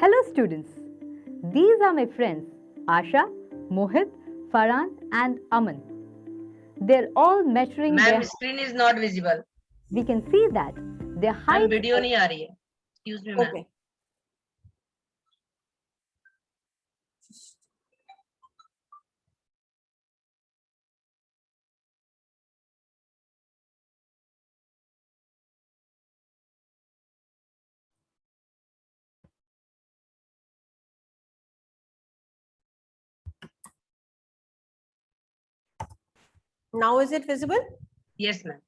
Hello students, these are my friends Asha, Mohit, Farhan and Aman. They're all measuring Ma'am, screen is not visible. We can see that their Ma'am, height. video नहीं आ रही है. Excuse me, ma'am. Okay. Now is it visible? Yes, ma'am.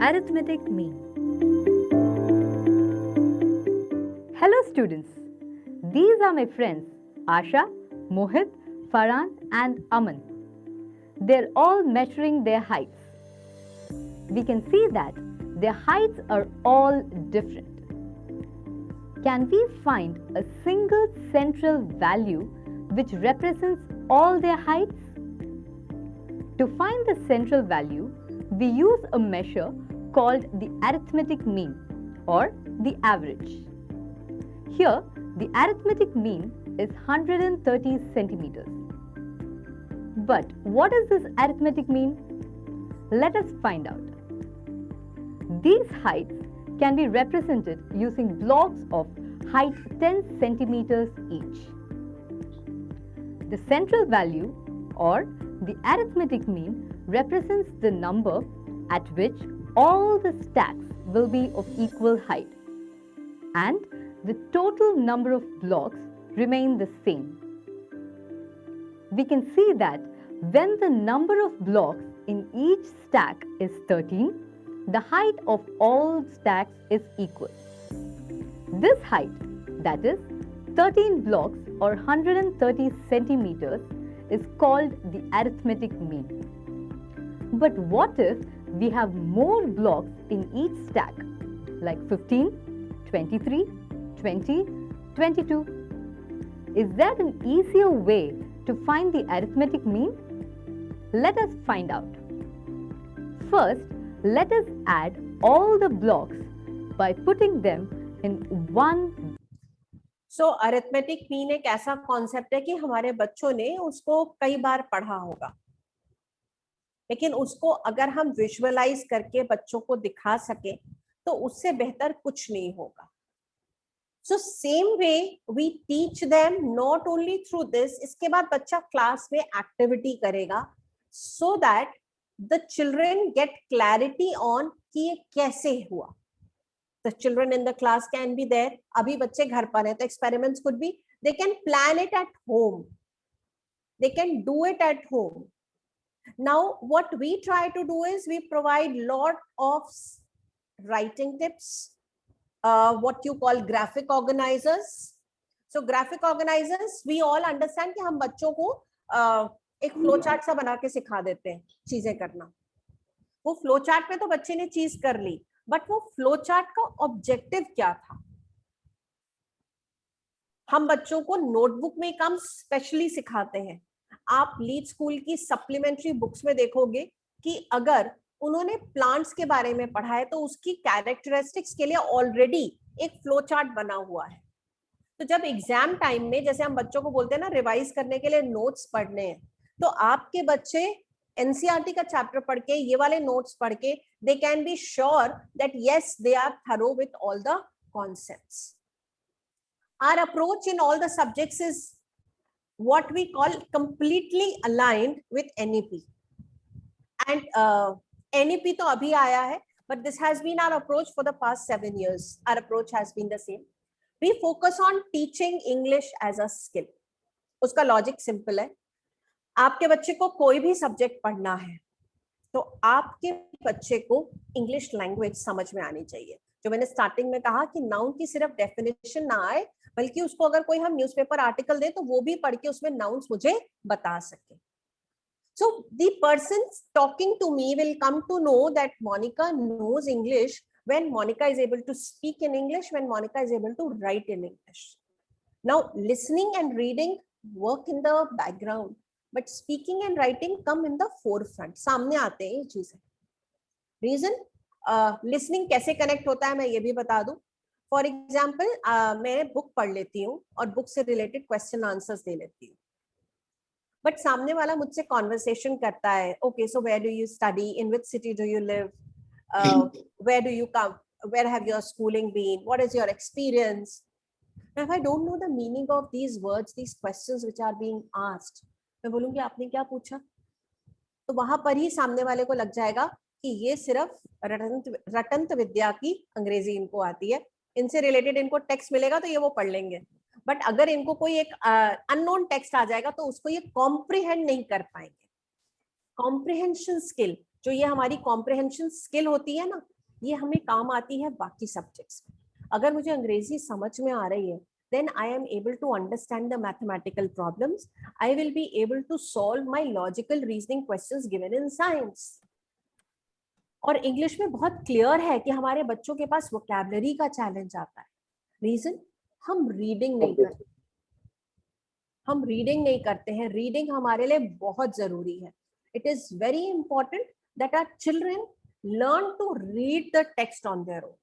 Arithmetic mean. Hello students, these are my friends Asha, Mohit, Farhan and Aman. They're all measuring their heights. We can see that their heights are all different. Can we find a single central value which represents all their heights? To find the central value, we use a measure called the arithmetic mean or the average. Here, the arithmetic mean is 130 centimeters. But what is this arithmetic mean? Let us find out. These heights can be represented using blocks of height 10 centimeters each. The central value or the arithmetic mean represents the number at which all the stacks will be of equal height and the total number of blocks remain the same. We can see that when the number of blocks in each stack is 13, the height of all stacks is equal. This height, that is 13 blocks or 130 centimeters, is called the arithmetic mean. But what if we have more blocks in each stack, like 15, 23, 20, 22? Is there an easier way to find the arithmetic mean? Let us find out. First, let us add all the blocks by putting them in one. So arithmetic mean एक ऐसा concept है कि हमारे बच्चों ने उसको कई बार पढ़ा होगा, लेकिन उसको अगर हम विजुअलाइज करके बच्चों को दिखा सके तो उससे बेहतर कुछ नहीं होगा. So same way we teach them not only through this, इसके बाद बच्चा क्लास में एक्टिविटी करेगा so that the children get clarity on कि ये कैसे हुआ. The children in the class can be there. अभी बच्चे घर पर हैं तो experiments could be, they can plan it at home. They can do it at home. Now what we try to do is we provide lot of writing tips, what you call graphic organizers. So graphic organizers, we all understand कि हम बच्चों को एक flow chart सा बना के सिखा देते हैं चीजें करना. वो फ्लो चार्ट में तो बच्चे ने चीज कर ली, बट वो फ्लो चार्ट का ऑब्जेक्टिव क्या था? हम बच्चों को नोटबुक में काम स्पेशली सिखाते हैं. आप लीड स्कूल की सप्लीमेंट्री बुक्स में देखोगे कि अगर उन्होंने प्लांट्स के बारे में पढ़ा है तो उसकी कैरेक्टरिस्टिक्स के लिए ऑलरेडी एक फ्लो चार्ट बना हुआ है. तो जब एग्जाम टाइम में जैसे हम बच्चों को बोलते हैं ना रिवाइज करने के लिए नोट्स पढ़ने हैं, तो आपके बच्चे एनसीईआरटी का चैप्टर पढ़ के ये वाले नोट्स पढ़ के they can be sure that yes, they are thorough with all the concepts. Our approach in all the subjects is what we call completely aligned with NEP. And NEP तो अभी आया है, but this has been our approach for the past 7 years. Our approach has been the same. We focus on teaching English as a skill. उसका logic simple है. आपके बच्चे को कोई भी सब्जेक्ट पढ़ना है तो आपके बच्चे को इंग्लिश लैंग्वेज समझ में आनी चाहिए. जो मैंने स्टार्टिंग में कहा कि नाउन की सिर्फ डेफिनेशन ना आए, बल्कि उसको अगर कोई हम न्यूज़पेपर आर्टिकल दे तो वो भी पढ़ के उसमें नाउन्स मुझे बता सके. So the person talking to me will come to know that Monica knows English when Monica is able to speak in English, when Monica is able to write in English. Now listening and reading work in the background, but speaking and writing come in the forefront, सामने आते हैं ये चीजें। Reason, listening कैसे connect होता है मैं ये भी बता दूं। फॉर एग्जाम्पल मैं बुक पढ़ लेती हूँ और बुक से रिलेटेड क्वेश्चन आंसर्स दे लेती हूँ, बट सामने वाला मुझसे कॉन्वर्सेशन करता है, okay so where do you study, in which city do you live, where do you come, where have your schooling been, what is your experience. If I don't know the meaning of these words, these questions which are being asked, मैं बोलूंगी आपने क्या पूछा, तो वहां पर ही सामने वाले को लग जाएगा कि ये सिर्फ रटंत विद्या की अंग्रेजी इनको आती है, इनसे रिलेटेड इनको टेक्स्ट मिलेगा तो ये वो पढ़ लेंगे, बट अगर इनको कोई एक अननोन टेक्स्ट आ जाएगा तो उसको ये कॉम्प्रिहेंड नहीं कर पाएंगे। कॉम्प्रिहेंशन स्किल, जो ये हमारी कॉम्प्रिहेंशन स्किल होती है ना, ये हमें काम आती है बाकी सब्जेक्ट्स में। अगर मुझे अंग्रेजी समझ में आ रही है, then I am able to understand the mathematical problems. I will be able to solve my logical reasoning questions given in science. और इंग्लिश में बहुत क्लियर है कि हमारे बच्चों के पास वोकैबुलरी का चैलेंज आता है। रीजन, हम रीडिंग नहीं करते, हम रीडिंग नहीं करते हैं। रीडिंग हमारे लिए बहुत जरूरी है। It is very important that our children learn to read the text on their own.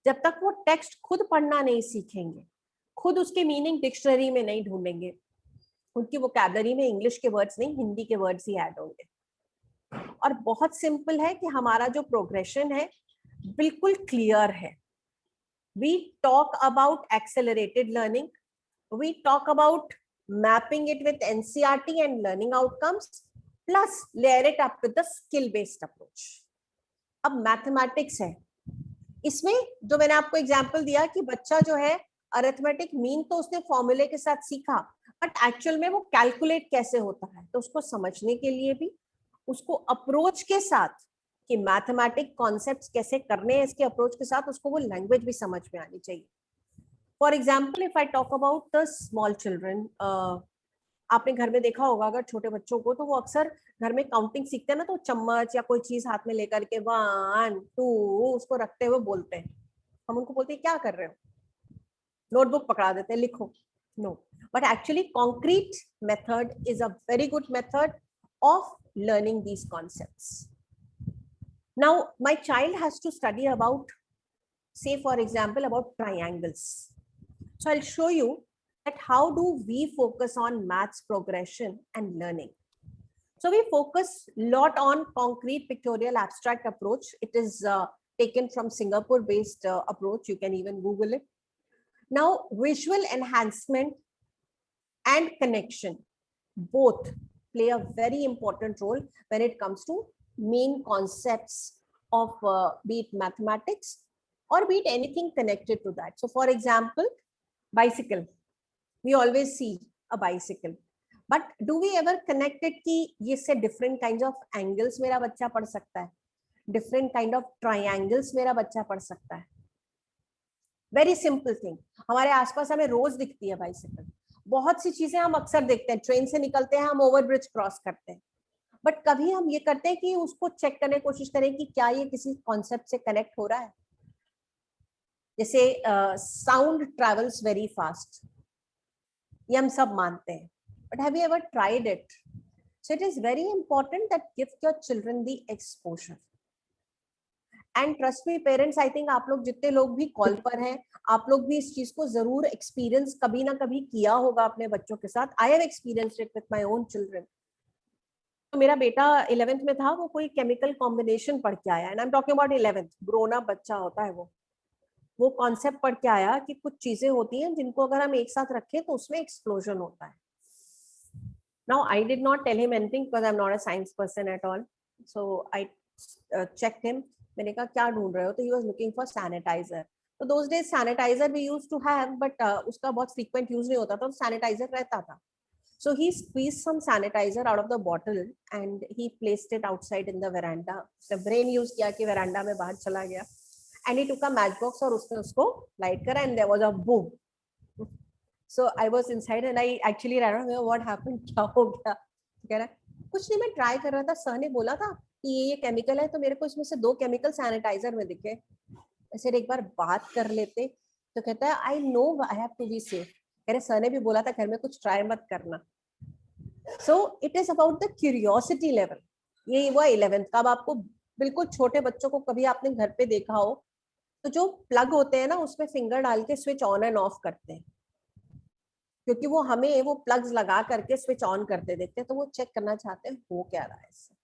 जब तक वो टेक्स्ट खुद पढ़ना नहीं सीखेंगे, खुद उसके मीनिंग डिक्शनरी में नहीं ढूंढेंगे, उनकी वोकैबुलरी में इंग्लिश के वर्ड्स नहीं हिंदी के वर्ड्स ही ऐड होंगे। और बहुत सिंपल है कि हमारा जो प्रोग्रेशन है बिल्कुल क्लियर है। We talk about accelerated learning, we talk about mapping it with NCERT and learning outcomes, plus layer it up with the skill based approach. अब मैथमेटिक्स है, इसमें जो मैंने आपको एग्जांपल दिया कि बच्चा जो है अरिथमेटिक मीन तो उसने फॉर्मूले के साथ सीखा, बट एक्चुअल में वो कैलकुलेट कैसे होता है, तो उसको समझने के लिए भी उसको अप्रोच के साथ कि मैथमेटिक कॉन्सेप्ट्स कैसे करने हैं, इसके अप्रोच के साथ उसको वो लैंग्वेज भी समझ में आनी चाहिए। For example if I talk about the small children, आपने घर में देखा होगा अगर छोटे बच्चों को, तो वो अक्सर घर में काउंटिंग सीखते हैं ना, तो चम्मच या कोई चीज हाथ में लेकर के 1 2 उसको रखते हुए बोलते हैं। हम उनको बोलते हैं क्या कर रहे हो, नोटबुक पकड़ा देते हैं लिखो, no, but actually concrete method is a very good method of learning these concepts. Now my child has to study about, say for example, about triangles. So I'll show you that how do we focus on maths progression and learning. So we focus a lot on concrete pictorial abstract approach. It is taken from Singapore based approach. You can even Google it. Now visual enhancement and connection both play a very important role when it comes to main concepts of be it mathematics or be it anything connected to that. So for example, bicycle, we always see a bicycle, but do we ever connect it कि ये से different kinds of angles मेरा बच्चा पढ़ सकता है, different kind of triangles मेरा बच्चा पढ़ सकता है। Very simple thing, हमारे आसपास हमें रोज दिखती है बाइसिकल, बहुत सी चीजें हम अक्सर देखते हैं, ट्रेन से निकलते हैं, हम ओवरब्रिज क्रॉस करते हैं, बट कभी हम ये करते हैं कि उसको चेक करने की कोशिश करें कि क्या ये किसी कॉन्सेप्ट से कनेक्ट हो रहा है। जैसे साउंड ट्रेवल्स वेरी फास्ट, ये हम सब मानते हैं, but have you ever tried it? So it is very important that give your children the exposure and trust me parents, I think आप लोग जितने लोग भी कॉल पर हैं, आप लोग भी इस चीज को जरूर एक्सपीरियंस कभी ना कभी किया होगा अपने बच्चों के साथ। I have experienced it with my own children. तो मेरा बेटा 11th में था, वो कोई केमिकल कॉम्बिनेशन पढ़ के आया, and I am talking about 11th, grown up बच्चा होता है वो कॉन्सेप्ट पढ़ के आया कि कुछ चीजें होती हैं जिनको अगर हम एक साथ रखें तो उसमें एक्सप्लोजन होता है। Now I did not tell him anything because I am not a science person at all, so I checked him. मैंने कहा क्या ढूंढ रहे हो, तो he was looking for sanitizer. तो those days sanitizer we used to have, but उसका बहुत फ्रीक्वेंट यूज नहीं होता था, तो सैनिटाइजर रहता था। So he squeezed some sanitizer out of the bottle and he placed it outside in the veranda. The brain use किया कि veranda में बाहर चला गया, and he took a matchbox और उसने उसको light करा and there was a boom. So I was inside and I actually ran away. What happened? क्या हो गया? कह रहा कुछ नहीं, मैं ट्राई कर रहा था, सर ने बोला था कि ये केमिकल है, तो मेरे को इसमें से 2 केमिकल सैनिटाइजर में दिखे, ऐसे एक बार बात कर लेते। तो कहता है I know I have to be safe. कह रहे सर ने भी बोला था घर में कुछ ट्राई मत करना। सो it is about the curiosity level. ये हुआ 11th का। अब आपको बिल्कुल छोटे बच्चों को कभी आपने घर पे देखा हो तो जो प्लग होते हैं ना उसमें फिंगर डाल के स्विच ऑन एंड ऑफ करते हैं, क्योंकि वो हमें वो प्लग्स लगा करके स्विच ऑन करते देखते हैं, तो वो चेक करना चाहते हैं हो क्या रहा है इससे।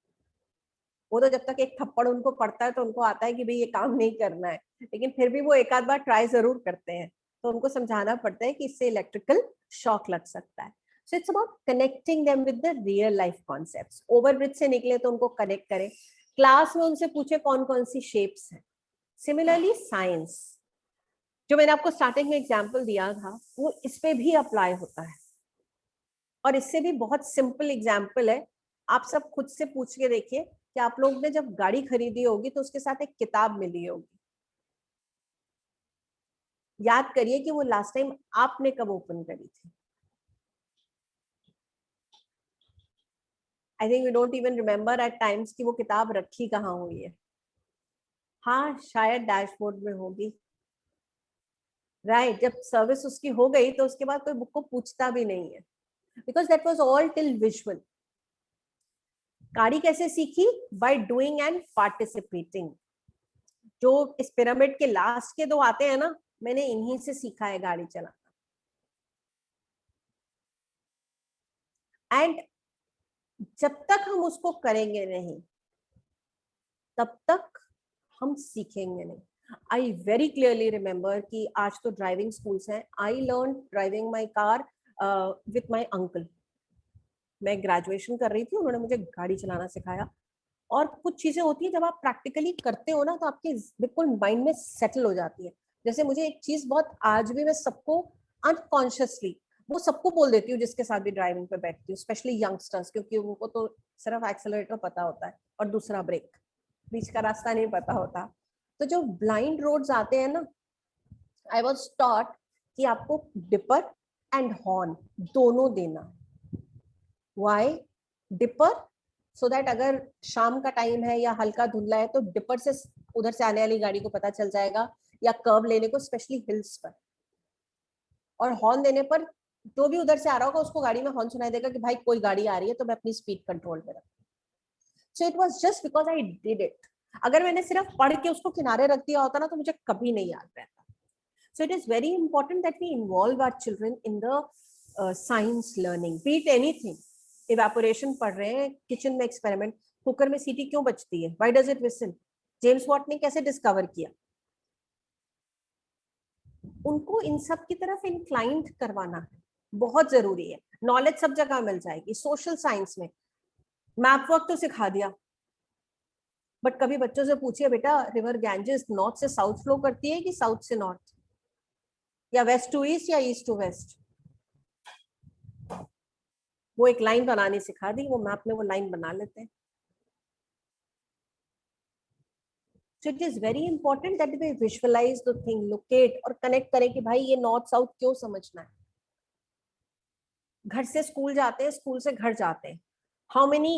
वो तो जब तक एक थप्पड़ उनको पड़ता है तो उनको आता है कि भाई ये काम नहीं करना है, लेकिन फिर भी वो एक आध बार ट्राई जरूर करते हैं। तो उनको समझाना पड़ता है कि इससे इलेक्ट्रिकल शॉक लग सकता है। So it's about connecting them with the real life concepts. Overbridge से निकले तो उनको कनेक्ट करें, क्लास में उनसे पूछे कौन कौन सी शेप्स हैं। सिमिलरली साइंस, जो मैंने आपको स्टार्टिंग में एग्जाम्पल दिया था, वो इस पे भी अप्लाई होता है। और इससे भी बहुत सिंपल एग्जाम्पल है, आप सब खुद से पूछ के देखिए कि आप लोग ने जब गाड़ी खरीदी होगी तो उसके साथ एक किताब मिली होगी। याद करिए कि वो लास्ट टाइम आपने कब ओपन करी थी। I think we don't even remember at times कि वो किताब रखी कहाँ हुई है। हाँ, शायद डैशबोर्ड में होगी, राइट। जब सर्विस उसकी हो गई तो उसके बाद कोई बुक को पूछता भी नहीं है, because that was all till visual. गाड़ी कैसे सीखी? By doing and participating. जो इस पिरामिड के लास्ट के दो आते हैं ना, मैंने इन्हीं से सीखा है गाड़ी चलाना। एंड जब तक हम उसको करेंगे नहीं तब तक हम सीखेंगे नहीं। आई वेरी क्लियरली रिमेम्बर कि आज तो ड्राइविंग स्कूल्स हैं। I learn driving my car with my uncle. मैं ग्रेजुएशन कर रही थी, उन्होंने मुझे गाड़ी चलाना सिखाया। और कुछ चीजें होती है जब आप प्रैक्टिकली करते हो ना तो आपके बिल्कुल माइंड में सेटल हो जाती है। जैसे मुझे एक चीज बहुत आज भी मैं सबको अनकॉन्शियसली वो सबको बोल देती हूँ जिसके साथ भी ड्राइविंग पे बैठती हूँ, स्पेशली यंगस्टर्स, क्योंकि उनको तो सिर्फ एक्सेलरेटर पता होता है और दूसरा ब्रेक, बीच का रास्ता नहीं पता होता। तो जो ब्लाइंड रोड्स आते हैं ना, आई वॉज टॉट कि आपको डिपर एंड हॉर्न दोनों देना। Y dipper? सो दैट अगर शाम का टाइम है या हल्का धुंधला है तो डिपर से उधर से आने वाली गाड़ी को पता चल जाएगा, या कर्व लेने को, स्पेशली हिल्स पर। और हॉर्न देने पर जो भी उधर से आ रहा होगा उसको गाड़ी में हॉर्न सुनाई देगा कि भाई कोई गाड़ी आ रही है, तो मैं अपनी स्पीड कंट्रोल में रखूं। So it was just because I did it. अगर मैंने सिर्फ पढ़ के उसको किनारे रख दिया होता ना तो मुझे कभी नहीं याद रहता। So it is very important that we involve our children in the science learning, be it anything. Evaporation पढ़ रहे हैं, किचन में एक्सपेरिमेंट, कुकर में सीटी क्यों बजती है, why does it whistle, James Watt ने कैसे डिस्कवर किया, उनको इन सब की तरफ इंक्लाइंड करवाना है, बहुत जरूरी है। नॉलेज सब जगह मिल जाएगी। सोशल साइंस में मैप वर्क तो सिखा दिया, बट कभी बच्चों से पूछिए बेटा रिवर गैंजेस नॉर्थ से साउथ फ्लो करती है कि साउथ से नॉर्थ, या वेस्ट टू ईस्ट या ईस्ट टू वेस्ट? वो एक लाइन बनानी सिखा दी, वो मैप में वो लाइन बना लेते हैं। So it is very important that we visualize the thing, locate और connect करें कि भाई ये नॉर्थ साउथ क्यों समझना है। घर से स्कूल जाते हैं, स्कूल से घर जाते हैं, how many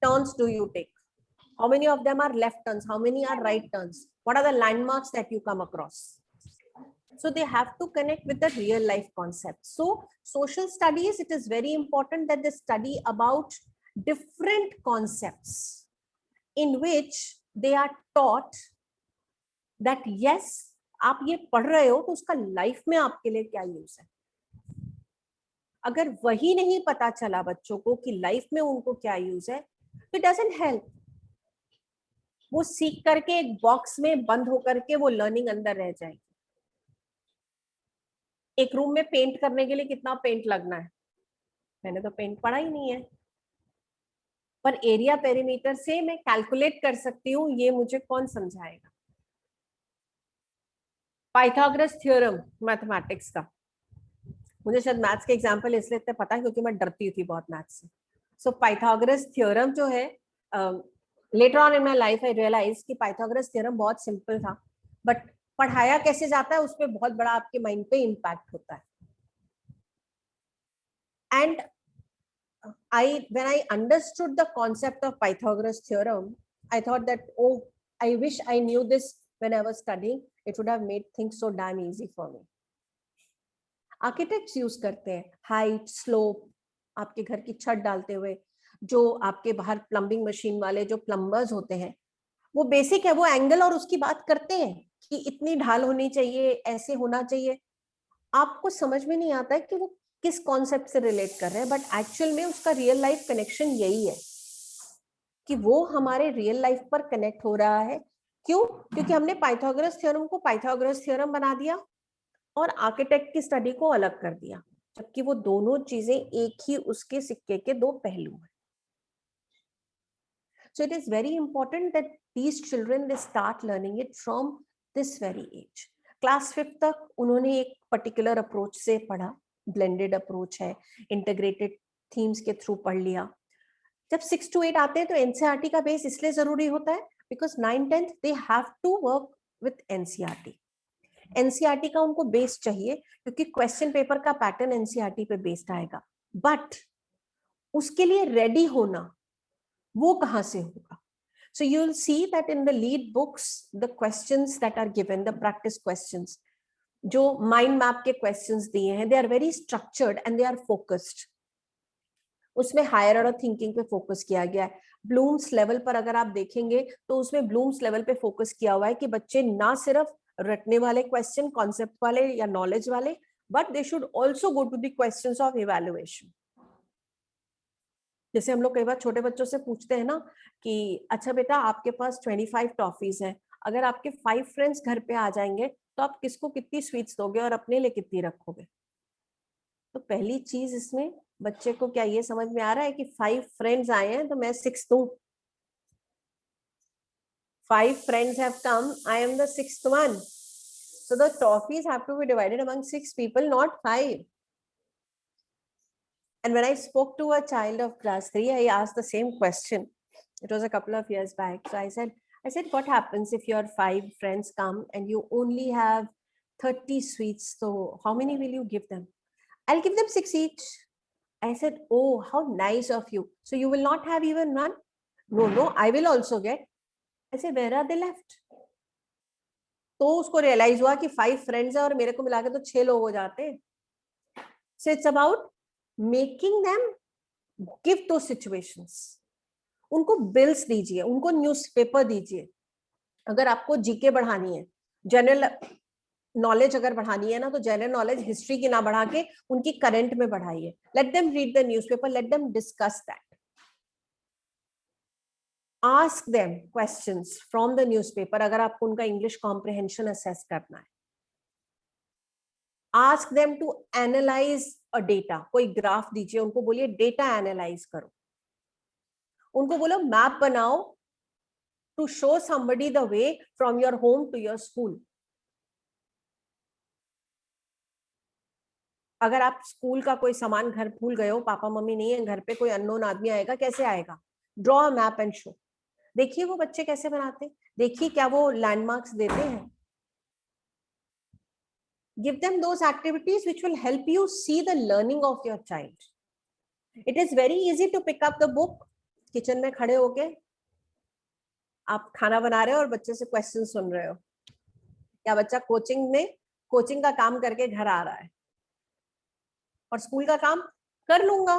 turns do you take? How many of them are left turns? How many are right turns? What are the landmarks that you come across? So they have to connect with the real life concepts. So social studies, it is very important that they study about different concepts in which they are taught that yes, आप ये पढ़ रहे हो तो उसका life में आपके लिए क्या यूज है। अगर वही नहीं पता चला बच्चों को कि लाइफ में उनको क्या यूज है, तो इट डजंट हेल्प। वो सीख करके एक बॉक्स में बंद होकर के वो लर्निंग अंदर रह जाएगी। एक रूम में पेंट करने के लिए कितना पेंट लगना है, मैंने तो पेंट पढ़ा ही नहीं है, पर एरिया पेरीमीटर से मैं कैलकुलेट कर सकती हूँ, ये मुझे कौन समझाएगा। पाइथागोरस थ्योरम मैथमेटिक्स का, मुझे शायद मैथ्स के एग्जाम्पल इसलिए इतने पता है क्योंकि मैं डरती थी बहुत मैथ्स से। सो पाइथागोरस थ्योरम जो है, later on in my life I realize कि पाइथागोरस थ्योरम बहुत सिंपल था, बट पढ़ाया कैसे जाता है उस पर बहुत बड़ा आपके माइंड पे इम्पैक्ट होता है। And when I understood the concept of Pythagoras theorem, I thought that, oh, I wish I knew this when I was studying. It would have made things so damn easy for me. Architects use करते हैं height, slope, आपके घर की छत डालते हुए, जो आपके बाहर प्लम्बिंग मशीन वाले जो प्लम्बर्स होते हैं, वो बेसिक है, वो एंगल और उसकी बात करते हैं कि इतनी ढाल होनी चाहिए, ऐसे होना चाहिए। आपको समझ में नहीं आता है कि वो किस कॉन्सेप्ट से रिलेट कर रहे हैं, बट एक्चुअल में उसका रियल लाइफ कनेक्शन यही है कि वो हमारे रियल लाइफ पर कनेक्ट हो रहा है। क्यों? क्योंकि हमने पाइथागोरस थ्योरम को पाइथागोरस थ्योरम बना दिया और आर्किटेक्ट की स्टडी को अलग कर दिया, जबकि वो दोनों चीजें एक ही उसके सिक्के के दो पहलू हैं। So it is very important that these children they start learning it from this very age. Class 5th तक उन्होंने एक पर्टिकुलर अप्रोच से पढ़ा, ब्लेंडेड अप्रोच है, इंटीग्रेटेड थीम्स के थ्रू पढ़ लिया। जब 6 to 8 आते हैं तो एनसीईआरटी का बेस इसलिए जरूरी होता है because 9th 10th they have to work with NCERT. NCERT का उनको बेस चाहिए क्योंकि क्वेश्चन पेपर का पैटर्न एनसीईआरटी पे बेस्ड आएगा, बट उसके लिए रेडी होना वो कहां से होगा? So you'll see that in the lead books, the questions that are given, the practice questions, जो mind map के questions दिए हैं, they are very structured and they are focused. उसमें हायर ऑर्डर थिंकिंग पे फोकस किया गया है। Blooms level पर अगर आप देखेंगे तो उसमें ब्लूम्स लेवल पे फोकस किया हुआ है कि बच्चे ना सिर्फ रटने वाले क्वेश्चन, कॉन्सेप्ट वाले या नॉलेज वाले, but they should also go to the questions of evaluation. जैसे हम लोग कई बार छोटे बच्चों से पूछते हैं ना कि अच्छा बेटा आपके पास 25 टॉफीज हैं, अगर आपके 5 फ्रेंड्स घर पे आ जाएंगे तो आप किसको कितनी स्वीट्स दोगे और अपने लिए कितनी रखोगे? तो पहली चीज इसमें बच्चे को क्या ये समझ में आ रहा है कि 5 फ्रेंड्स आए हैं तो मैं 6 दूं? 5 friends have come, I am the 6th one. So the toffees have to be divided among 6 people, not 5. And when I spoke to a child of class 3, I asked the same question. It was a couple of years back. So I said, what happens if your 5 friends come and you only have 30 sweets? So how many will you give them? I'll give them 6 each. I said, oh, how nice of you. So you will not have even one? No, I will also get. I said, where are they left? तो उसको realise हुआ कि 5 friends है और मेरे को मिला के तो 6 लोग हो जाते हैं। So it's about making them give those situations. उनको बिल्स दीजिए, उनको न्यूज़पेपर दीजिए। अगर आपको जीके बढ़ानी है, जनरल नॉलेज अगर बढ़ानी है ना, तो जनरल नॉलेज हिस्ट्री की ना बढ़ा के उनकी करंट में बढ़ाइए। Let them read the newspaper, let them discuss that, ask them questions from the newspaper अगर आपको उनका इंग्लिश कॉम्प्रिहेंशन असेस करना है। ask them to analyze a data, कोई ग्राफ दीजिए, उनको बोलिए डेटा एनालाइज करो, उनको बोलो मैप बनाओ to show somebody the way from your home to your school. अगर आप स्कूल का कोई सामान घर भूल गए हो, पापा मम्मी नहीं है घर पे, कोई अननोन आदमी आएगा, कैसे आएगा? Draw a map and show. देखिए वो बच्चे कैसे बनाते हैं, देखिए क्या वो लैंडमार्क्स देते हैं। Give them those activities which will help you see the learning of your child. It is very easy to pick up the book. Kitchen में खड़े होके आप खाना बना रहे हो और बच्चे से क्वेश्चन सुन रहे हो, या बच्चा कोचिंग का काम करके घर आ रहा है और स्कूल का काम कर लूंगा,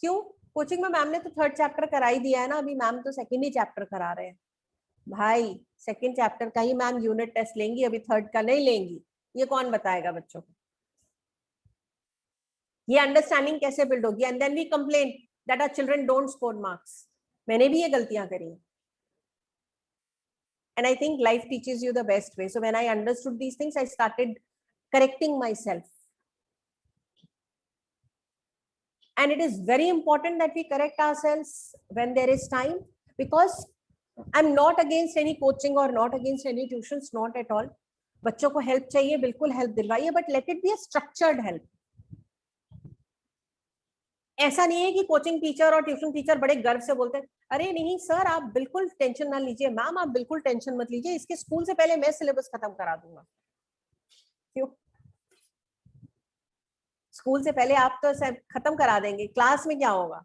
क्यों? कोचिंग में मैम ने तो 3rd चैप्टर करा ही दिया है ना, अभी मैम तो 2nd ही चैप्टर करा रहे हैं। भाई 2nd चैप्टर का ही मैम यूनिट टेस्ट लेंगी, अभी 3rd का नहीं लेंगी, ये कौन बताएगा बच्चों को? ये अंडरस्टैंडिंग कैसे बिल्ड होगी? And then we complain that our children don't score marks. मैंने भी ये गलतियां करी हैं, and I think life teaches you the best way. So when I understood these things, I started correcting myself. And it is very important that we correct ourselves when there is time, because I'm not against any coaching or not against any tuitions, not at all. बच्चों को help चाहिए, बिल्कुल help दिलवाइए, but let it be a structured help. ऐसा नहीं है कि coaching teacher और ट्यूशन टीचर बड़े गर्व से बोलते हैं, अरे नहीं सर आप बिल्कुल टेंशन ना लीजिए, मैम आप बिल्कुल टेंशन मत लीजिए, इसके स्कूल से पहले मैं सिलेबस खत्म करा दूंगा। क्यों? स्कूल से पहले आप तो खत्म करा देंगे, क्लास में क्या होगा?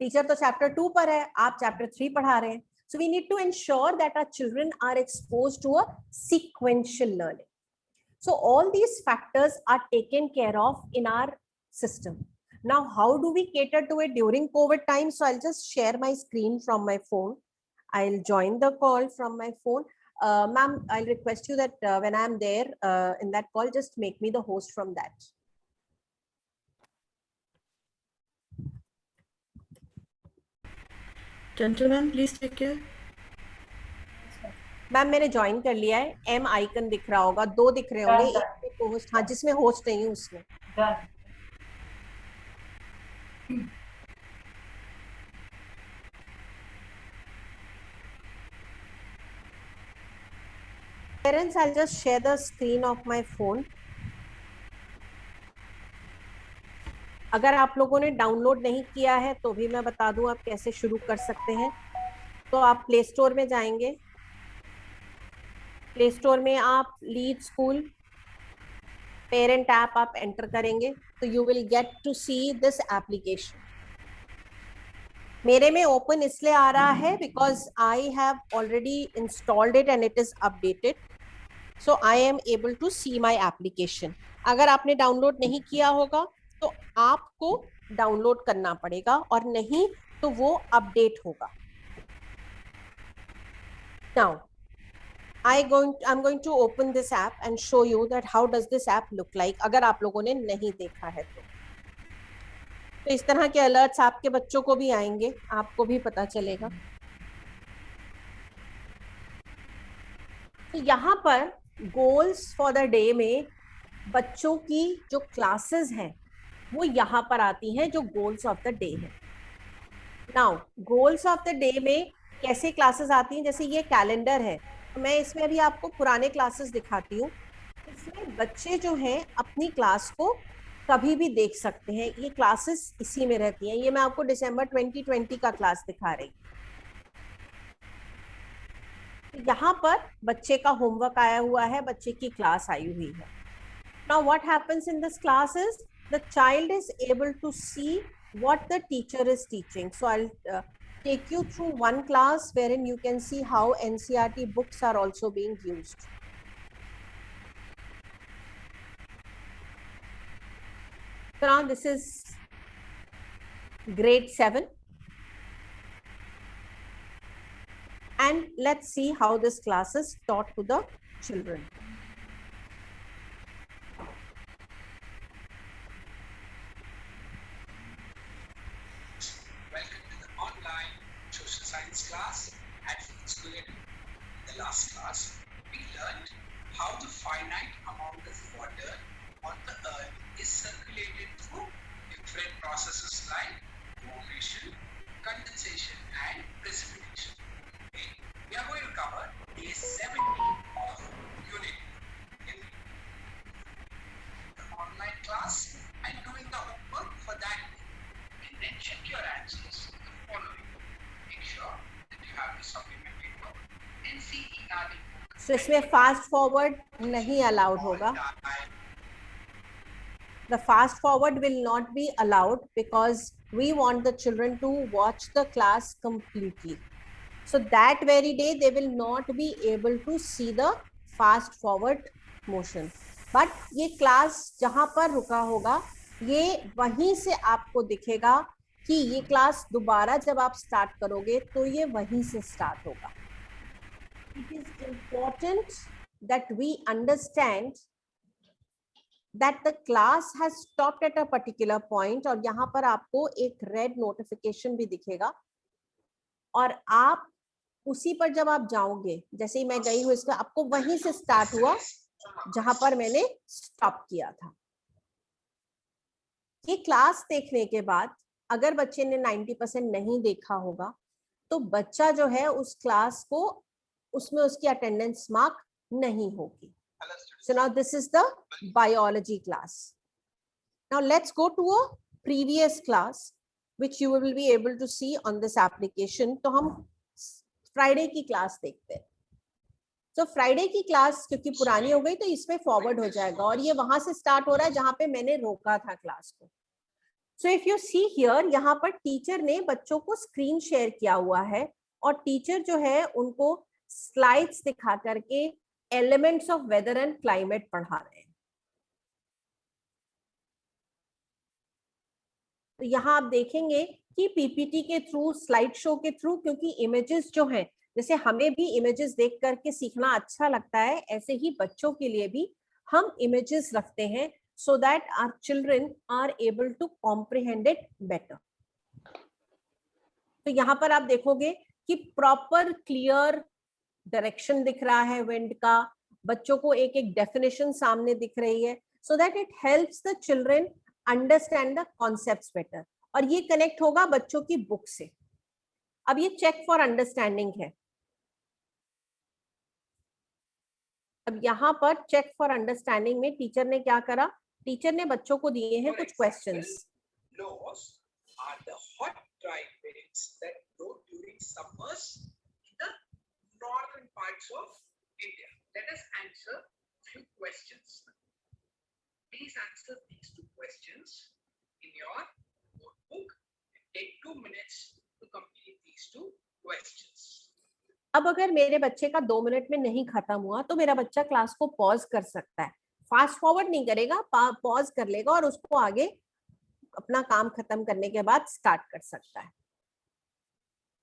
टीचर तो चैप्टर 2 पर है, आप चैप्टर 3 पढ़ा रहे हैं। So we need to ensure that our children are exposed to a sequential learning. So all these factors are taken care of in our system. Now, how do we cater to it during COVID time? So I'll just share my screen from my phone. I'll join the call from my phone. Ma'am, I'll request you that when I'm there in that call, just make me the host from that. Gentlemen, please take care. Ma'am मैंने join कर लिया है. M icon दिख रहा होगा, 2 दिख रहे होंगे, एक पे होस्ट, हाँ जिसमें होस्ट नहीं है उसमें. Parents, I'll just share the screen of my phone. अगर आप लोगों ने डाउनलोड नहीं किया है तो भी मैं बता दूं आप कैसे शुरू कर सकते हैं. तो आप प्ले स्टोर में जाएंगे. प्ले स्टोर में आप लीड स्कूल पेरेंट ऐप आप एंटर करेंगे तो you will get to see this application. मेरे में ओपन इसलिए आ रहा है because I have already installed it and it is updated. So I am able to see my application. अगर आपने डाउनलोड नहीं किया होगा तो आपको डाउनलोड करना पड़ेगा और नहीं तो वो अपडेट होगा. Now, I'm going to open this app and show you that how does this app look like. अगर आप लोगों ने नहीं देखा है तो इस तरह के अलर्ट्स आपके बच्चों को भी आएंगे, आपको भी पता चलेगा. तो यहाँ पर गोल्स फॉर द डे में बच्चों की जो क्लासेस हैं वो यहाँ पर आती हैं जो गोल्स ऑफ द डे है. Now goals of the day में कैसे क्लासेस आती हैं, जैसे ये कैलेंडर है तो मैं इसमें अभी आपको पुराने क्लासेस दिखाती हूँ. इसमें बच्चे जो हैं अपनी क्लास को कभी भी देख सकते हैं. ये क्लासेस इसी में रहती हैं. ये मैं आपको दिसंबर 2020 का क्लास दिखा रही. यहाँ पर बच्चे का होमवर्क आया हुआ है, बच्चे की क्लास आई हुई है. Now what happens in this class is the child is able to see what the teacher is teaching. So I'll take you through one class wherein you can see how NCERT books are also being used. So now this is grade 7. And let's see how this class is taught to the children. Welcome to the online social science class at Lead School Edu. In the last class, we learned how the finite amount of water on the earth is circulated through different processes like evaporation, condensation, and precipitation. Okay. We are going to cover day 17 of unit in the online class and doing the homework for that day. And then check your answers the following. Make sure that you have the supplementary book, NCERT. So इसमें fast forward नहीं allowed होगा. The fast forward will not be allowed because we want the children to watch the class completely. So that very day they will not be able to see the fast forward motion. But ये class जहाँ पर रुका होगा ये वहीं से आपको दिखेगा कि ये क्लास दोबारा जब आप स्टार्ट करोगे तो ये वहीं से स्टार्ट होगा. It is important that we understand that the class has stopped at a particular point और यहाँ पर आपको एक रेड नोटिफिकेशन भी दिखेगा और आप उसी पर जब आप जाओगे, जैसे ही मैं गई हूँ इसका आपको वहीं से स्टार्ट हुआ जहां पर मैंने स्टॉप किया था. ये क्लास देखने के बाद अगर बच्चे ने 90% नहीं देखा होगा तो बच्चा जो है उस क्लास को उसमें उसकी अटेंडेंस मार्क नहीं होगी. So now this is the biology class. Now let's go to a previous class which you will be able to see on this application. तो हम फ्राइडे की क्लास देखते हैं. तो फ्राइडे की क्लास क्योंकि पुरानी हो गई तो इसमें फॉरवर्ड हो जाएगा और ये वहां से स्टार्ट हो रहा है जहां पे मैंने रोका था क्लास को. So if you see here यहाँ पर टीचर ने बच्चों को स्क्रीन शेयर किया हुआ है और टीचर जो है उनको स्लाइड्स दिखा करके elements of weather and climate पढ़ा रहे हैं. तो यहाँ आप देखेंगे कि पीपीटी के थ्रू, स्लाइड शो के थ्रू, क्योंकि इमेजेस जो हैं, जैसे हमें भी इमेजेस देख करके सीखना अच्छा लगता है, ऐसे ही बच्चों के लिए भी हम इमेजेस रखते हैं so that our children are able to comprehend it better. तो यहाँ पर आप देखोगे कि प्रॉपर क्लियर डायरेक्शन दिख रहा है विंड का, बच्चों को एक एक डेफिनेशन सामने दिख रही है, so that it helps the children understand the concepts better. और ये कनेक्ट होगा बच्चों की बुक से. अब ये चेक फॉर अंडरस्टैंडिंग है. अब यहाँ पर चेक फॉर अंडरस्टैंडिंग में टीचर ने क्या करा, टीचर ने बच्चों को दिए हैं कुछ questions. Laws are the hot dry winds that blow during summers in the northern parts of India. Let us answer few questions. Please answer these two questions in your notebook and take 2 minutes to complete these two questions. अब अगर मेरे बच्चे का 2 minute में नहीं खत्म हुआ तो मेरा बच्चा क्लास को पॉज कर सकता है, फास्ट फॉरवर्ड नहीं करेगा, पॉज कर लेगा और उसको आगे अपना काम खत्म करने के बाद स्टार्ट कर सकता है.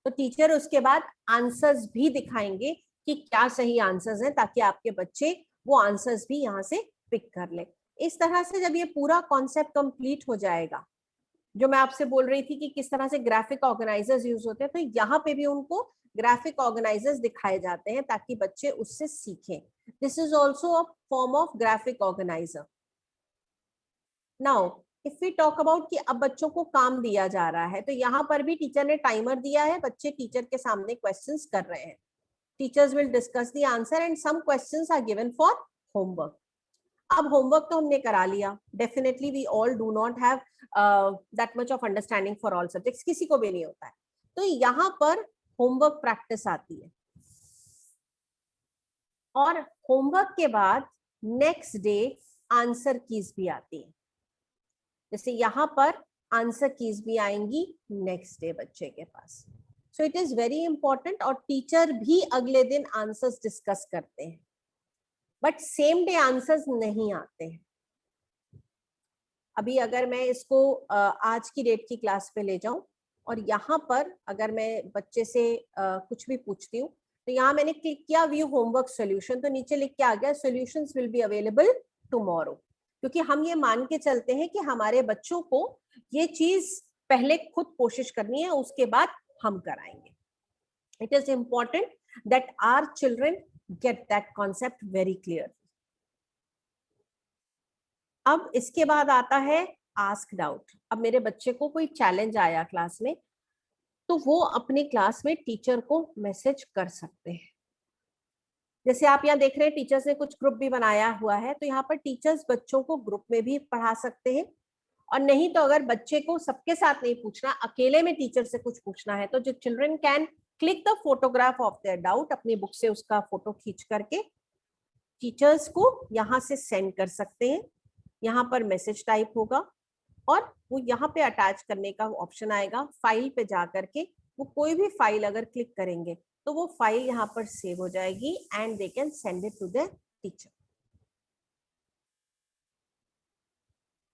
तो टीचर उसके बाद आंसर्स भी दिखाएंगे कि क्या सही आंसर्स हैं, ताकि आपके बच्चे वो आंसर्स भी यहाँ से पिक कर ले. इस तरह से जब ये पूरा कॉन्सेप्ट कंप्लीट हो जाएगा, जो मैं आपसे बोल रही थी कि किस तरह से ग्राफिक ऑर्गेनाइजर्स यूज होते हैं, तो यहाँ पे भी उनको ग्राफिक ऑर्गेनाइजर्स दिखाए जाते हैं ताकि बच्चे उससे सीखें. This is also a form of graphic organizer. Now if we talk about कि अब बच्चों को काम दिया जा रहा है, तो यहाँ पर भी टीचर ने टाइमर दिया है, बच्चे टीचर के सामने क्वेश्चंस कर रहे हैं. Teachers will discuss the answer and some questions are given for homework. अब होमवर्क तो हमने करा लिया. Definitely we all do not have that much of understanding for all subjects, किसी को भी नहीं होता है. तो यहाँ पर होमवर्क प्रैक्टिस आती है, और होमवर्क के बाद नेक्स्ट डे आंसर कीज भी आती है. जैसे यहाँ पर आंसर कीज भी आएंगी नेक्स्ट डे बच्चे के पास. So it is very important. और टीचर भी अगले दिन आंसर्स डिस्कस करते हैं, बट सेम डे आंसर्स नहीं आते हैं. अभी अगर मैं इसको आज की डेट की क्लास पे ले जाऊं और यहाँ पर अगर मैं बच्चे से कुछ भी पूछती हूँ, तो यहाँ मैंने क्लिक किया व्यू होमवर्क सॉल्यूशन, तो नीचे लिख के आ गया solutions will be available tomorrow. क्योंकि हम ये मान के चलते हैं कि हमारे बच्चों को ये चीज पहले खुद कोशिश करनी है, उसके बाद हम कराएंगे. It is important that our children get that concept very clear. अब इसके बाद आता है आस्क डाउट. अब मेरे बच्चे को कोई चैलेंज आया क्लास में, तो वो अपने क्लास में टीचर को मैसेज कर सकते हैं. जैसे आप यहाँ देख रहे हैं टीचर्स ने कुछ ग्रुप भी बनाया हुआ है, तो यहाँ पर टीचर्स बच्चों को ग्रुप में भी पढ़ा सकते हैं. और नहीं तो अगर बच्चे को सबके साथ नहीं पूछना, अकेले में टीचर से कुछ पूछना है, तो जो children can click the photograph of their doubt, अपनी बुक से उसका फोटो खींच करके टीचर्स को यहाँ से सेंड कर सकते हैं. यहाँ पर मैसेज टाइप होगा और वो यहाँ पे अटैच करने का ऑप्शन आएगा. फाइल पे जा करके वो कोई भी फाइल अगर क्लिक करेंगे तो वो फाइल यहाँ पर सेव हो जाएगी and they can send it to the teacher.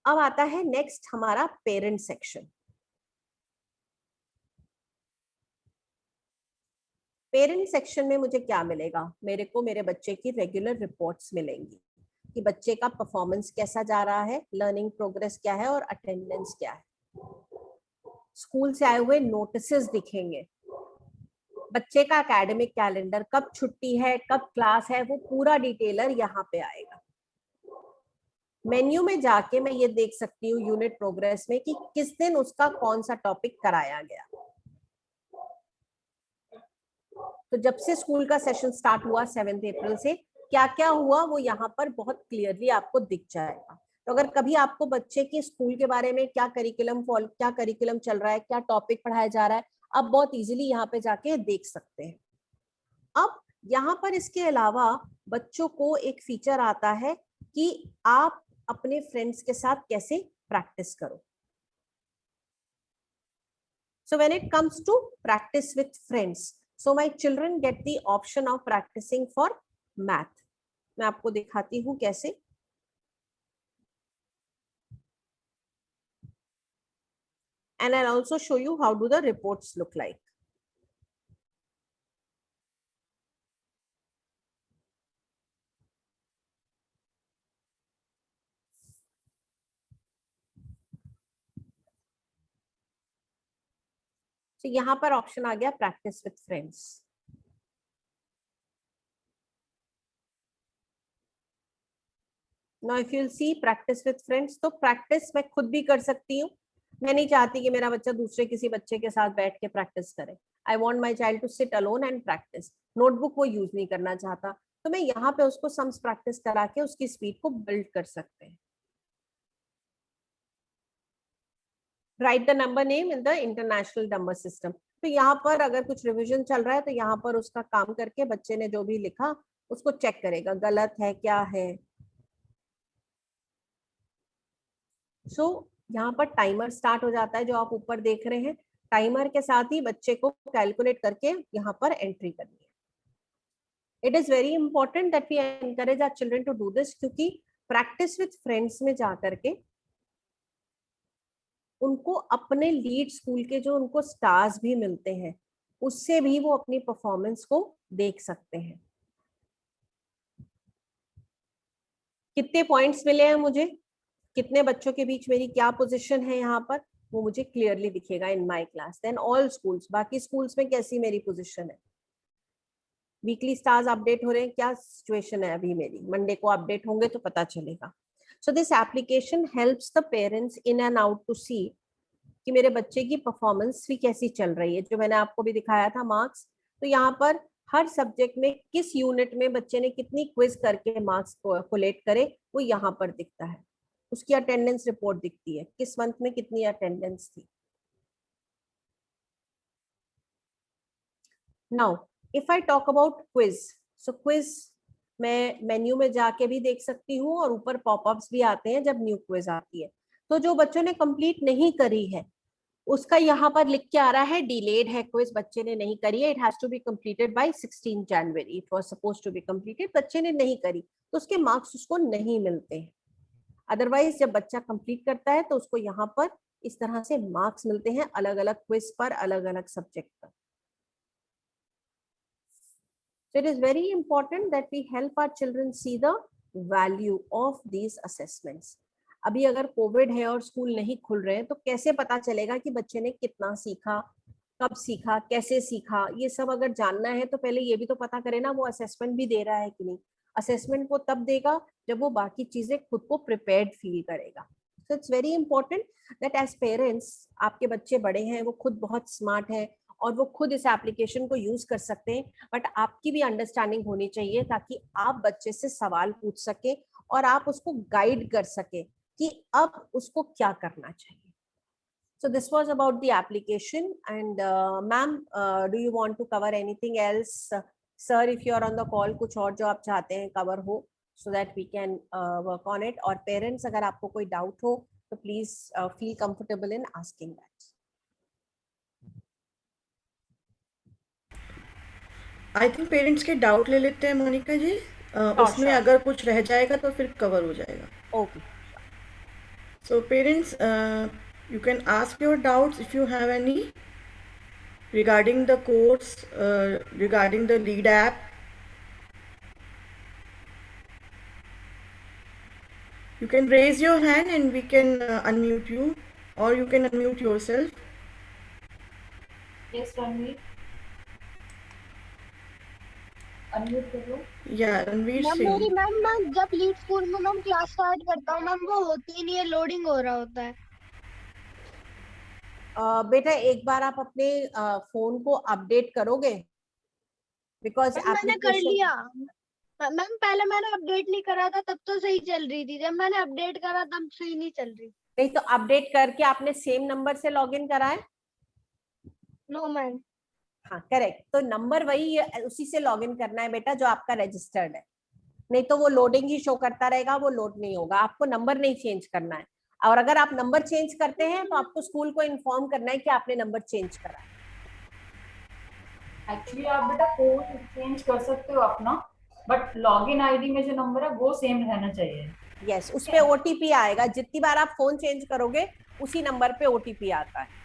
अब आता है नेक्स्ट हमारा पेरेंट सेक्शन. पेरेंट सेक्शन में मुझे क्या मिलेगा, मेरे को मेरे बच्चे की रेगुलर रिपोर्ट्स मिलेंगी कि बच्चे का परफॉर्मेंस कैसा जा रहा है, लर्निंग प्रोग्रेस क्या है और अटेंडेंस क्या है. स्कूल से आए हुए नोटिसेस दिखेंगे, बच्चे का एकेडमिक कैलेंडर, कब छुट्टी है, कब क्लास है, वो पूरा डिटेलर यहाँ पे आएगा. मेन्यू में जाके मैं ये देख सकती हूँ यूनिट प्रोग्रेस में कि किस दिन उसका कौन सा टॉपिक कराया गया. तो जब से स्कूल का सेशन स्टार्ट हुआ 7 अप्रैल से क्या क्या हुआ वो यहाँ पर बहुत क्लियरली आपको दिख जाएगा. तो अगर कभी आपको बच्चे के स्कूल के बारे में क्या करिकुलम चल रहा है, क्या टॉपिक पढ़ाया जा रहा है, आप बहुत इजीली यहाँ पे जाके देख सकते हैं. अब यहाँ पर इसके अलावा बच्चों को एक फीचर आता है कि आप अपने फ्रेंड्स के साथ कैसे प्रैक्टिस करो. So when it comes to practice with friends, so my children get the option of practicing for math. मैं आपको दिखाती हूँ कैसे. and I'll also show you how do the reports look like. तो यहाँ पर ऑप्शन आ गया practice with friends. Now if you see practice with friends, तो प्रैक्टिस मैं खुद भी कर सकती हूँ. मैं नहीं चाहती कि मेरा बच्चा दूसरे किसी बच्चे के साथ बैठ के प्रैक्टिस करे. I want my child to sit alone and practice. Notebook वो यूज नहीं करना चाहता, तो मैं यहाँ पे उसको सम्स प्रैक्टिस करा के उसकी स्पीड को बिल्ड कर सकते हैं. Right the number name in the international number system. तो यहाँ पर अगर कुछ रिवीजन चल रहा है तो यहाँ पर उसका काम करके बच्चे ने जो भी लिखा उसको चेक करेगा, गलत है क्या है. सो यहाँ पर टाइमर स्टार्ट हो जाता है जो आप ऊपर देख रहे हैं. टाइमर के साथ ही बच्चे को कैलकुलेट करके यहाँ पर एंट्री करनी है. It is very important that we encourage our children to do this, क्योंकि प्रैक्टिस विथ फ्रेंड्स में जा करके उनको अपने लीड स्कूल के जो उनको स्टार्स भी मिलते हैं उससे भी वो अपनी परफॉर्मेंस को देख सकते हैं. कितने पॉइंट्स मिले हैं मुझे, कितने बच्चों के बीच मेरी क्या पोजीशन है यहाँ पर, वो मुझे क्लियरली दिखेगा in my class. Then all schools, बाकी स्कूल्स में कैसी मेरी पोजीशन है. वीकली स्टार्स अपडेट हो रहे हैं, क्या सिचुएशन है अभी मेरी, मंडे को अपडेट होंगे तो पता चलेगा. So this application helps the parents in and out to see कि मेरे बच्चे की परफॉर्मेंस भी कैसी चल रही है. जो मैंने आपको भी दिखाया था मार्क्स, तो यहाँ पर हर सब्जेक्ट में किस यूनिट में बच्चे ने कितनी क्विज करके मार्क्स कोलेक्ट करे वो यहाँ पर दिखता है. उसकी अटेंडेंस रिपोर्ट दिखती है, किस मंथ में कितनी अटेंडेंस थी. Now if I talk about quiz, so quiz मैं मेन्यू में जाके भी देख सकती हूँ और ऊपर पॉपअप्स भी आते हैं जब न्यू क्विज आती है. तो जो बच्चों ने कंप्लीट नहीं करी है उसका यहाँ पर लिख के आ रहा है डिलेड है क्विज, बच्चे ने नहीं करी है. It has to be completed by 16 January. It was supposed to be completed, बच्चे ने नहीं करी तो उसके मार्क्स उसको नहीं मिलते हैं. अदरवाइज जब बच्चा कंप्लीट करता है तो उसको यहाँ पर इस तरह से मार्क्स मिलते हैं अलग अलग क्विज पर, अलग अलग सब्जेक्ट पर. So it is very important that we help our children see the value of these assessments. अभी अगर कोविड है और स्कूल नहीं खुल रहे हैं तो कैसे पता चलेगा कि बच्चे ने कितना सीखा, कब सीखा, कैसे सीखा. ये सब अगर जानना है तो पहले ये भी तो पता करे ना वो असेसमेंट भी दे रहा है कि नहीं. असेसमेंट वो तब देगा जब वो बाकी चीजें खुद को प्रिपेयर्ड फील करेगा. So it's very important that as parents, आपके बच्चे बड़े हैं, वो खुद बहुत स्मार्ट हैं और वो खुद इस एप्लीकेशन को यूज कर सकते हैं, बट आपकी भी अंडरस्टैंडिंग होनी चाहिए ताकि आप बच्चे से सवाल पूछ सके और आप उसको गाइड कर सके कि अब उसको क्या करना चाहिए. So this was about the application and ma'am, do you want to cover anything else? Sir, if you are on the call, कुछ और जो आप चाहते हैं कवर हो so that we can work on it. और parents अगर आपको कोई डाउट हो तो please feel comfortable in asking that. I think parents के डाउट ले लेते हैं मोनिका जी. उसमें sure. अगर कुछ रह जाएगा तो फिर कवर हो जाएगा. Okay. So parents, you can ask your doubts if you have any regarding the course, regarding the lead app. You can raise your hand and we can unmute you, or you can unmute yourself. Yes, Ranveer. Unmute कर लो. Yeah, Ranveer ma'am Singh. मेरी ma'am मैं जब lead school में ma'am class start करता हूँ ma'am वो होती ही नहीं है, लोडिंग हो रहा होता है. बेटा एक बार आप अपने फोन को अपडेट करोगे बिकॉज मैंने कर लिया मैम. पहले मैंने अपडेट नहीं करा था तब तो सही चल रही थी, जब मैंने अपडेट करा तब सही नहीं चल रही. नहीं तो अपडेट करके आपने सेम नंबर से लॉगिन करा है. No ma'am. हाँ करेक्ट, तो नंबर वही उसी से लॉगिन करना है बेटा जो आपका रजिस्टर्ड है. नहीं तो वो लोडिंग ही शो करता रहेगा, वो लोड नहीं होगा. आपको नंबर नहीं चेंज करना है, और अगर आप नंबर चेंज करते हैं तो आपको स्कूल को इन्फॉर्म करना है कि आपने नंबर चेंज करा है. एक्चुअली आप बेटा कोड चेंज कर सकते हो अपना, बट लॉगिन आईडी में जो नंबर है वो सेम रहना चाहिए. यस, उसपे ओटीपी आएगा. जितनी बार आप फोन चेंज करोगे उसी नंबर पे ओटीपी आता है.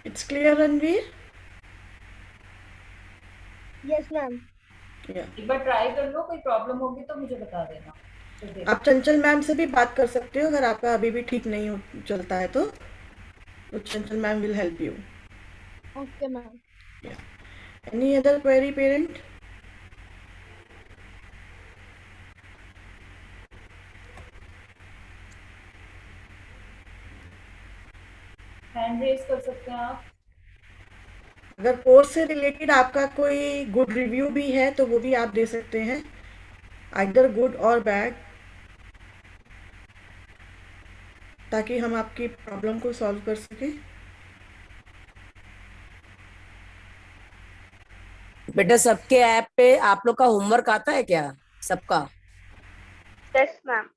It's clear, Ranveer? Yes ma'am. Yeah. एक बार ट्राई कर लो, कोई प्रॉब्लम होगी तो मुझे बता देना, फिर देख। आप चंचल मैम से भी बात कर सकते हो अगर आपका अभी भी ठीक नहीं चलता है तो Chanchal ma'am will help you. Okay ma'am. Any other query, parent? Hand raise कर सकते हैं आप। अगर कोर्स से रिलेटेड आपका कोई गुड रिव्यू भी है तो वो भी आप दे सकते हैं, आइदर गुड और बैड, ताकि हम आपकी प्रॉब्लम को सॉल्व कर सकें. बेटा सबके ऐप पे आप लोग का होमवर्क आता है क्या? सबका यस मैम।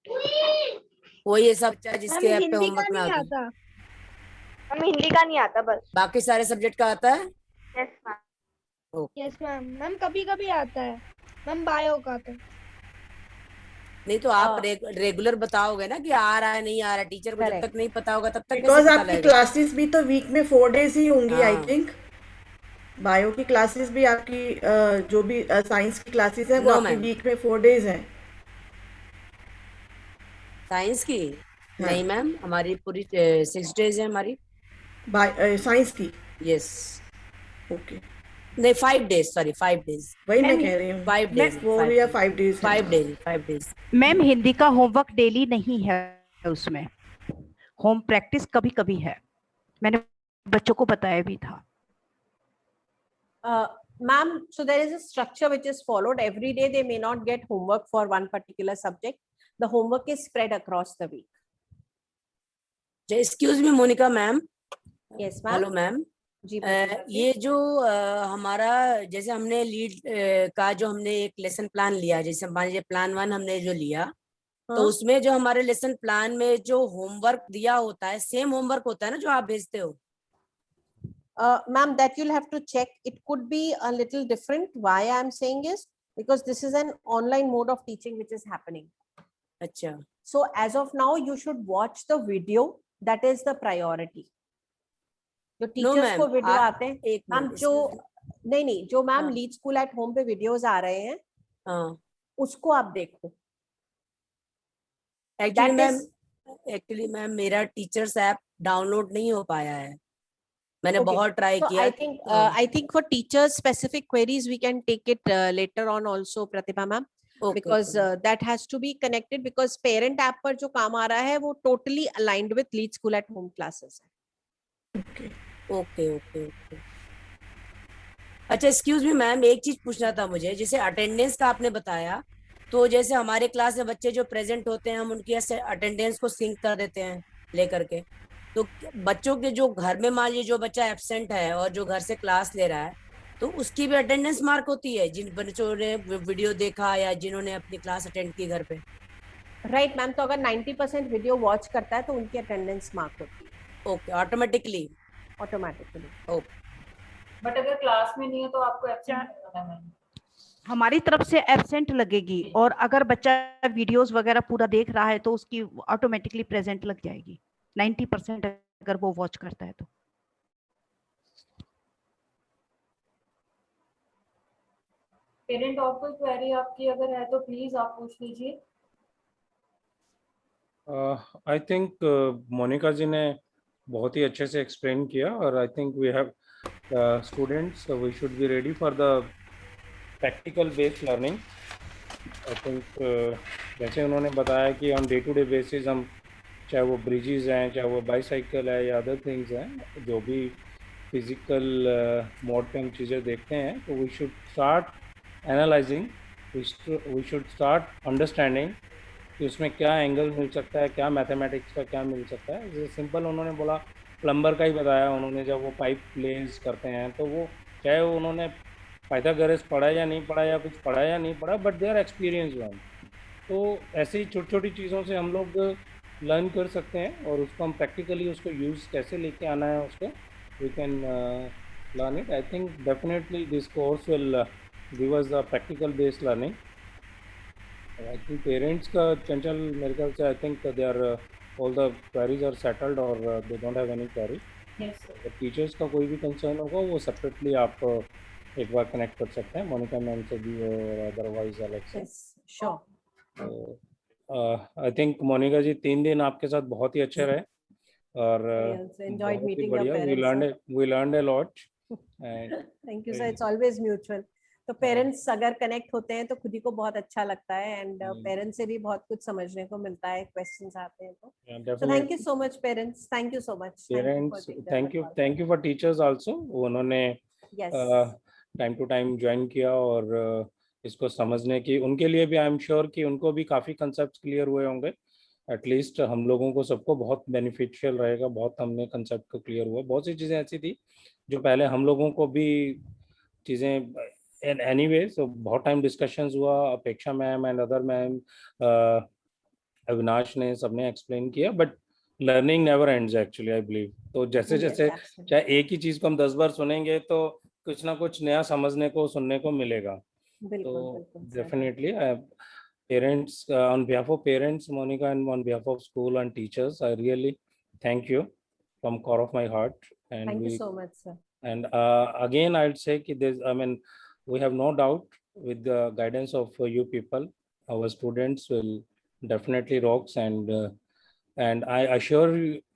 कोई ऐसा बच्चा है जिसके मैम ऐप पे हिंदी का होमवर्क ना नहीं आता? आता। मैम हिंदी का नहीं आता बस। बाकी सारे सब्जेक्ट का आता है? Yes ma'am. Okay. Yes ma'am. Ma'am कभी कभी आता है। मैम बायो का आता है। नहीं तो आप रेगुलर बताओगे ना कि आ रहा है नहीं आ रहा है. टीचर को जब Correct. तक नहीं पता होगा तब तक कैसे बिकॉज पता आपकी लगेगा? क्लासेस भी तो वीक में 4 days ही होंगी. आई हाँ. थिंक बायो की क्लासेस भी आपकी जो भी साइंस की क्लासेस हैं वो No, आपकी ma'am. वीक में 4 days हैं. साइंस की? हाँ. नहीं मैम, हमारी पूरी 6 days है हमारी. साइंस की? यस. ओके. नहीं 5 days, सॉरी 5 days. वही मैं कह रही हूँ. 5 days. 4 या 5 days. 5 days. 5 days. Ma'am Hindi का होमवर्क डेली नहीं है, उसमें होम प्रैक्टिस कभी कभी है, मैंने बच्चों को बताया भी था. Ma'am, so there is a structure which is followed. Every day they may not get homework for one particular subject. The homework is spread across the week. Excuse me Monica ma'am. Yes, ma'am. Hello ma'am. जी बताइए। ये जो हमारा जैसे हमने lead का जो हमने एक लेसन प्लान लिया, जैसे मान लीजिए प्लान 1 हमने जो लिया, तो उसमें जो हमारे लेसन प्लान में जो होमवर्क दिया होता है सेम होमवर्क होता है ना जो आप भेजते हो? Ma'am, that you'll have to check. It could be a little different. Why I am saying is because this is an online mode of teaching which is happening. अच्छा. So as of now, you should watch the video. That is the priority. जो teachers को video आते हैं, एक ma'am minute. जो नहीं जो ma'am हाँ. लीड स्कूल एट होम पे वीडियोस आ रहे हैं, हाँ. उसको आप देखो. एक्चुअली मैम मेरा टीचर्स ऐप डाउनलोड नहीं हो पाया है. मैंने बहुत ट्राई So किया. I think for teachers specific queries we can take it later on also, Pratibha ma'am, because that has to be connected because parent app पर जो काम आ रहा है वो totally aligned with lead school at home classes है. Okay. अच्छा excuse me ma'am, एक चीज पूछना था मुझे. जैसे अटेंडेंस का आपने बताया, तो जैसे हमारे क्लास में बच्चे जो प्रेजेंट होते हैं हम उनकी अटेंडेंस को सिंक कर देते हैं लेकर के, तो बच्चों के जो घर में मान लीजिए जो बच्चा एब्सेंट है और जो घर से क्लास ले रहा है, तो उसकी भी अटेंडेंस मार्क होती है जिन बच्चों ने वीडियो देखा या जिन्होंने अपनी क्लास अटेंड की घर पे? Right ma'am. तो अगर 90% वीडियो वॉच करता है तो उनकी अटेंडेंस मार्क होती है. ओके. ऑटोमेटिकली? ओके. बट अगर क्लास में नहीं है तो आपको एब्सेंट करना है मैम. हमारी तरफ से एब्सेंट लगेगी, और अगर बच्चा वीडियोस वगैरह पूरा देख रहा है तो उसकी ऑटोमेटिकली प्रेजेंट लग जाएगी 90% अगर वो वॉच करता है तो. पेरेंट और कोई क्वेरी आपकी अगर है तो प्लीज आप पूछ लीजिए. आई थिंक मोनिका जी ने बहुत ही अच्छे से एक्सप्लेन किया, और I think we have students, we should be ready for the practical based learning. I think जैसे उन्होंने बताया कि on day to day basis हम चाहे वो ब्रिजेस हैं, चाहे वो बाईसाइकिल है या अदर थिंग्स हैं, जो भी फिजिकल मोड पे हम चीज़ें देखते हैं, तो we should start analysing, we should start understanding कि उसमें क्या एंगल मिल सकता है, क्या मैथमेटिक्स का क्या मिल सकता है. जैसे सिंपल उन्होंने बोला, प्लम्बर का ही बताया उन्होंने, जब वो पाइप प्लेस करते हैं तो वो चाहे उन्होंने पाइथागोरस पढ़ा या नहीं पढ़ा या कुछ पढ़ा या नहीं पढ़ा, but they are experience one. तो ऐसी छोटी छोटी चीज़ों से हम लोग लर्न कर सकते हैं, और उसको हम प्रैक्टिकली उसको यूज़ कैसे लेके आना है उसको we can learn it. I think definitely this course will give us the practical based learning. I think parents का चंचल मेरे ख्याल से I think they are all the queries are settled और they don't have any query. Yes, sir. तो teachers का कोई भी कंसर्न होगा वो सेपरेटली आप एक बार कनेक्ट कर सकते हैं मोनिका मैम से भी और अदरवाइज अलग से। Yes sure. I think Monica ji 3 दिन आपके साथ बहुत ही अच्छे रहे और I also enjoyed बहुत ही meeting your बढ़िया, parents, we learned a lot and thank you sir, it's always mutual. तो पेरेंट्स अगर कनेक्ट होते हैं तो खुद ही को बहुत अच्छा लगता है एंड पेरेंट्स से भी बहुत कुछ समझने को मिलता है, क्वेश्चंस आते हैं तो। So thank you so much parents, thank you so much. Parents thank you for teachers also, उन्होंने टाइम टू टाइम ज्वाइन किया और इसको समझने की उनके लिए भी आई एम श्योर कि उनको भी काफ़ी कंसेप्ट क्लियर हुए होंगे। एटलीस्ट हम लोगों को सबको बहुत बेनिफिशियल रहेगा, बहुत हमने कंसेप्ट को क्लियर हुआ। बहुत सी चीज़ें ऐसी थी जो पहले हम लोगों को भी चीज़ें एनीवे सो बहुत टाइम डिस्कशंस हुआ, अपेक्षा ma'am and other ma'am, Avinash ने, सबने एक्सप्लेन किया, but learning never ends actually I believe. तो जैसे जैसे चाहे एक ही चीज़ को हम 10 बार सुनेंगे तो कुछ ना कुछ नया समझने को सुनने को मिलेगा। तो definitely parents on behalf of parents Monica and on behalf of school and teachers I really thank you from core of my heart and thank you so much sir. And again I'd say कि there's I mean we have no doubt with the guidance of you people our students will definitely rocks and I assure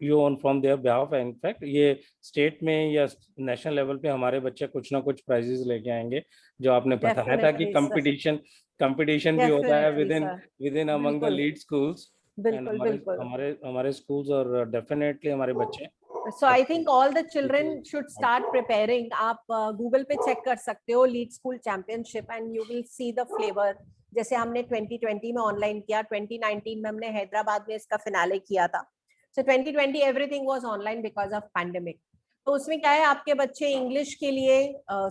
you on from their behalf in fact ये state में या national level पे हमारे बच्चे कुछ ना कुछ prices लेके आएंगे। जो आपने बताया था कि कंपटीशन भी होता है with in among the lead schools. बिल्कुल हमारे स्कूल्स और डेफिनेटली हमारे बच्चे। So I think all the children should start preparing. आप गूगल पे चेक कर सकते हो lead school championship and you will see the flavour. जैसे हमने 2020 में ऑनलाइन किया, 2019 में हमने हैदराबाद में इसका फिनाले किया था। So 2020 everything was online because of pandemic. तो उसमें क्या है, आपके बच्चे इंग्लिश के लिए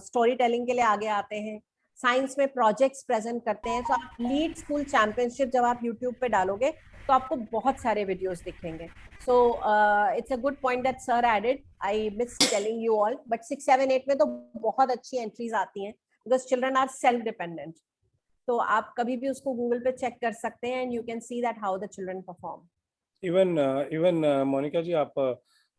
स्टोरी टेलिंग के लिए आगे आते हैं, साइंस में प्रोजेक्ट्स प्रेजेंट करते हैं। तो आप लीड स्कूल चैंपियनशिप जब आप यूट्यूब पे डालोगे तो आपको बहुत सारे वीडियोस दिखेंगे। So it's a good point that sir added. I missed telling you all, but 6, 7, 8 में तो बहुत अच्छी एंट्रीज आती हैं because children are self dependent. तो आप कभी भी उसको गूगल पे चेक कर सकते हैं and you can see that how the children perform. Even Monika जी आप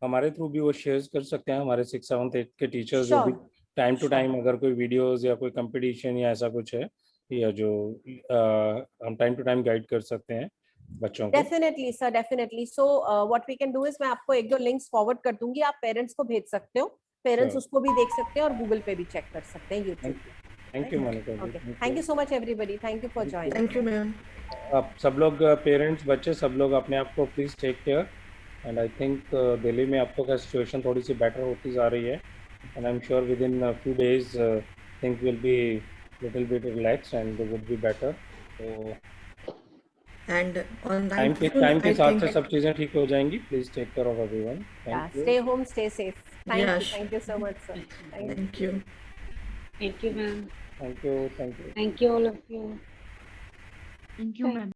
हमारे थ्रू भी वो शेयर कर सकते हैं, हमारे 6, 7, 8 के टीचर्स जो भी टाइम टू टाइम अगर कोई वीडियोस या कोई कंपटीशन या ऐसा कुछ है या जो हम टाइम टू टाइम गाइड कर सकते हैं बच्चों को। Definitely sir, definitely. So what we can do is मैं आपको 1-2 लिंक्स फॉरवर्ड कर दूंगी, आप पेरेंट्स को भेज सकते हो, पेरेंट्स उसको भी देख सकते हैं और गूगल पे भी चेक कर सकते हैं YouTube. Thank you Monika. Thank you so much everybody, thank you for joining. Thank you ma'am. आप सब लोग पेरेंट्स बच्चे सब लोग अपने आप को please take care and I think Delhi में अब तो का सिचुएशन थोड़ी सी बेटर होती जा रही है and I am sure within a few days things will be little bit relaxed and would be better. तो and on टाइम के साथ से सब चीजें ठीक हो जाएंगी। Please take care of everyone. Thank you. Stay home, stay safe. Thank you so much sir. Thank you. Thank you, ma'am. Thank you Thank you, all of you. Thank you, ma'am.